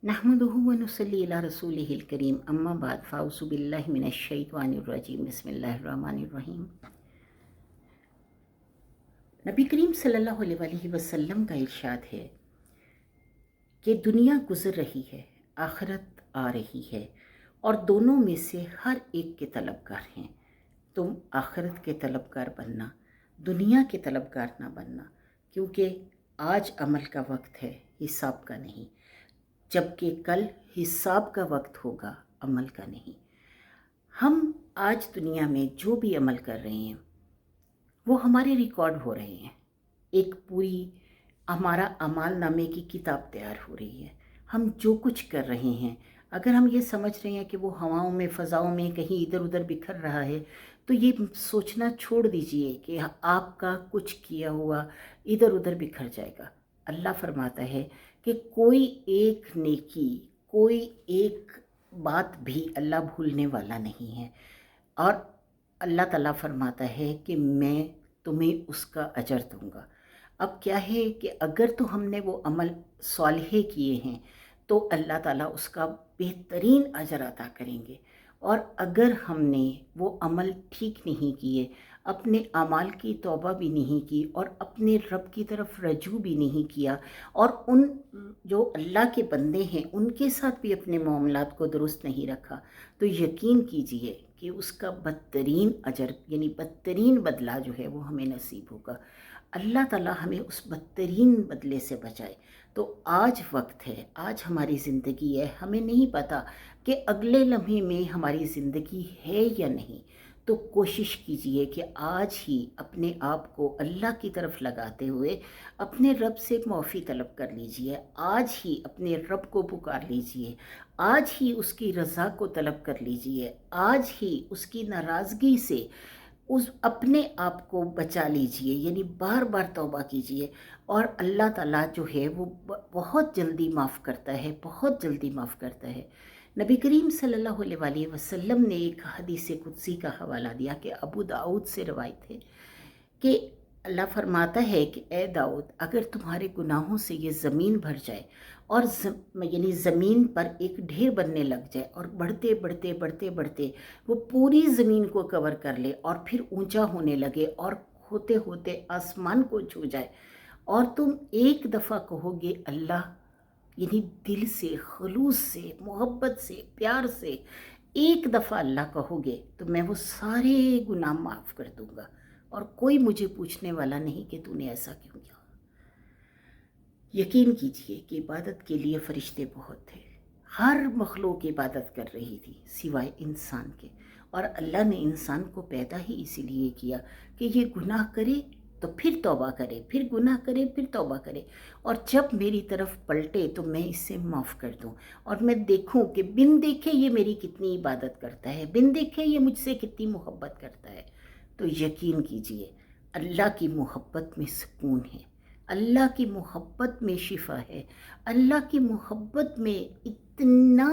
नहमदुहु व नुसल्ली अला रसूलिहिल करीम अम्मा बाद फ़ाउज़ु बिल्लाहि मिनश शैतानिर रजीम बिस्मिल्लाहिर रहमानिर रहीम। नबी करीम सल्लल्लाहु अलैहि वसल्लम का इरशाद है कि दुनिया गुज़र रही है, आखिरत आ रही है और दोनों में से हर एक के तलबगार हैं। तुम आखिरत के तलबगार बनना, दुनिया के तलबगार ना बनना, क्योंकि आज अमल का वक्त है, हिसाब का नहीं, जबकि कल हिसाब का वक्त होगा, अमल का नहीं। हम आज दुनिया में जो भी अमल कर रहे हैं वो हमारे रिकॉर्ड हो रहे हैं। एक पूरी हमारा अमाल नामे की किताब तैयार हो रही है। हम जो कुछ कर रहे हैं, अगर हम ये समझ रहे हैं कि वो हवाओं में, फ़ज़ाओं में कहीं इधर उधर बिखर रहा है, तो ये सोचना छोड़ दीजिए कि आपका कुछ किया हुआ इधर उधर बिखर जाएगा। अल्लाह फरमाता है कि कोई एक नेकी, कोई एक बात भी अल्लाह भूलने वाला नहीं है। और अल्लाह ताला फरमाता है कि मैं तुम्हें उसका अजर दूंगा। अब क्या है कि अगर तो हमने वो अमल सालिहे किए हैं तो अल्लाह ताला उसका बेहतरीन अजर अता करेंगे, और अगर हमने वो अमल ठीक नहीं किए, अपने अमाल की तौबा भी नहीं की और अपने रब की तरफ रजू भी नहीं किया, और उन जो अल्लाह के बंदे हैं उनके साथ भी अपने मामलात को दुरुस्त नहीं रखा, तो यकीन कीजिए कि उसका बदतरीन अजर यानी बदतरीन बदला जो है वो हमें नसीब होगा। अल्लाह ताला हमें उस बदतरीन बदले से बचाए। तो आज वक्त है, आज हमारी ज़िंदगी है, हमें नहीं पता कि अगले लम्हे में हमारी ज़िंदगी है या नहीं। तो कोशिश कीजिए कि आज ही अपने आप को अल्लाह की तरफ लगाते हुए अपने रब से माफ़ी तलब कर लीजिए। आज ही अपने रब को पुकार लीजिए, आज ही उसकी रज़ा को तलब कर लीजिए, आज ही उसकी नाराज़गी से उस अपने आप को बचा लीजिए, यानी बार बार तौबा कीजिए। और अल्लाह ताला जो है वो बहुत जल्दी माफ़ करता है, बहुत जल्दी माफ़ करता है। नबी करीम सल्लल्लाहु अलैहि वसल्लम ने एक हदीस कुदसी का हवाला दिया कि अबू दाऊद से रवायत है कि अल्लाह फरमाता है कि ए दाऊद, अगर तुम्हारे गुनाहों से ये ज़मीन भर जाए और यानी ज़मीन पर एक ढेर बनने लग जाए और बढ़ते बढ़ते बढ़ते बढ़ते वो पूरी ज़मीन को कवर कर ले और फिर ऊंचा होने लगे और होते होते आसमान को छू जाए, और तुम एक दफ़ा कहोगे अल्लाह, यानी दिल से, खलूस से, मोहब्बत से, प्यार से एक दफ़ा अल्लाह कहोगे, तो मैं वो सारे गुनाह माफ़ कर दूँगा और कोई मुझे पूछने वाला नहीं कि तूने ऐसा क्यों किया। यकीन कीजिए कि इबादत के लिए फ़रिश्ते बहुत थे, हर मखलूक इबादत कर रही थी सिवाय इंसान के, और अल्लाह ने इंसान को पैदा ही इसीलिए किया कि ये गुनाह करे तो फिर तौबा करे, फिर गुनाह करे, फिर तौबा करे, और जब मेरी तरफ पलटे तो मैं इसे माफ़ कर दूं और मैं देखूं कि बिन देखे ये मेरी कितनी इबादत करता है, बिन देखे ये मुझसे कितनी मोहब्बत करता है। तो यकीन कीजिए अल्लाह की मोहब्बत में सुकून है, अल्लाह की मोहब्बत में शिफा है, अल्लाह की मोहब्बत में इतना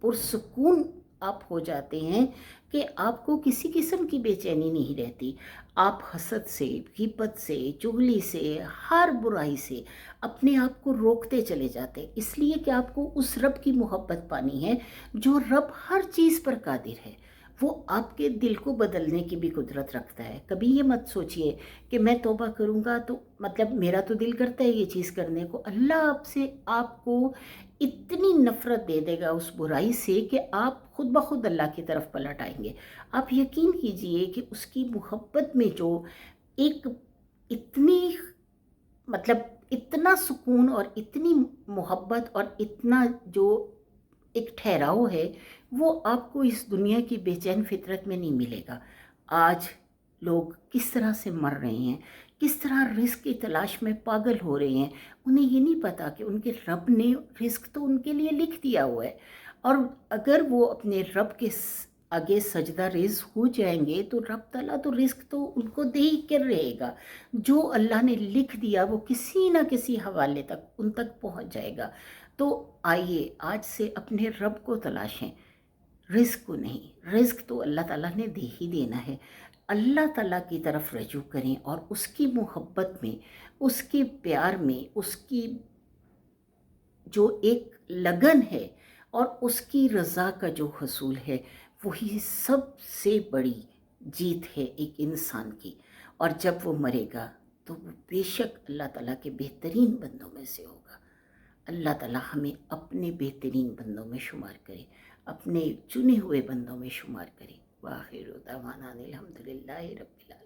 पुरसुकून आप हो जाते हैं कि आपको किसी किस्म की बेचैनी नहीं रहती। आप हसद से, गीबत से, चुगली से, हर बुराई से अपने आप को रोकते चले जाते, इसलिए कि आपको उस रब की मोहब्बत पानी है जो रब हर चीज़ पर कादिर है। वो आपके दिल को बदलने की भी कुदरत रखता है। कभी ये मत सोचिए कि मैं तौबा करूँगा तो मतलब मेरा तो दिल करता है ये चीज़ करने को। अल्लाह आपसे आपको इतनी नफ़रत दे देगा उस बुराई से कि आप खुद ब खुद अल्लाह की तरफ पलट आएंगे। आप यकीन कीजिए कि उसकी मोहब्बत में जो एक इतनी मतलब इतना सुकून और इतनी मोहब्बत और इतना जो एक ठहराव है, वो आपको इस दुनिया की बेचैन फितरत में नहीं मिलेगा। आज लोग किस तरह से मर रहे हैं, किस तरह रिस्क की तलाश में पागल हो रहे हैं, उन्हें ये नहीं पता कि उनके रब ने रिस्क तो उनके लिए लिख दिया हुआ है, और अगर वो अपने रब के आगे सजदा रेज हो जाएंगे तो रब ताला तो रिस्क तो उनको दे ही कर रहेगा। जो अल्लाह ने लिख दिया वो किसी ना किसी हवाले तक उन तक पहुंच जाएगा। तो आइए आज से अपने रब को तलाशें, रिस्क को नहीं। रिस्क तो अल्लाह ताला ने दे ही देना है। अल्लाह ताला की तरफ रजू करें और उसकी मोहब्बत में, उसके प्यार में, उसकी जो एक لگن ہے اور اس کی رضا کا جو حصول ہے وہی سب سے بڑی جیت ہے ایک انسان کی. اور جب وہ مرے گا تو وہ بے شک اللہ تعالیٰ کے بہترین بندوں میں سے ہوگا. اللہ تعالیٰ ہمیں اپنے بہترین بندوں میں شمار کرے، اپنے چنے ہوئے بندوں میں شمار کرے. وآخر دعوانا الحمدللہ رب العالمین.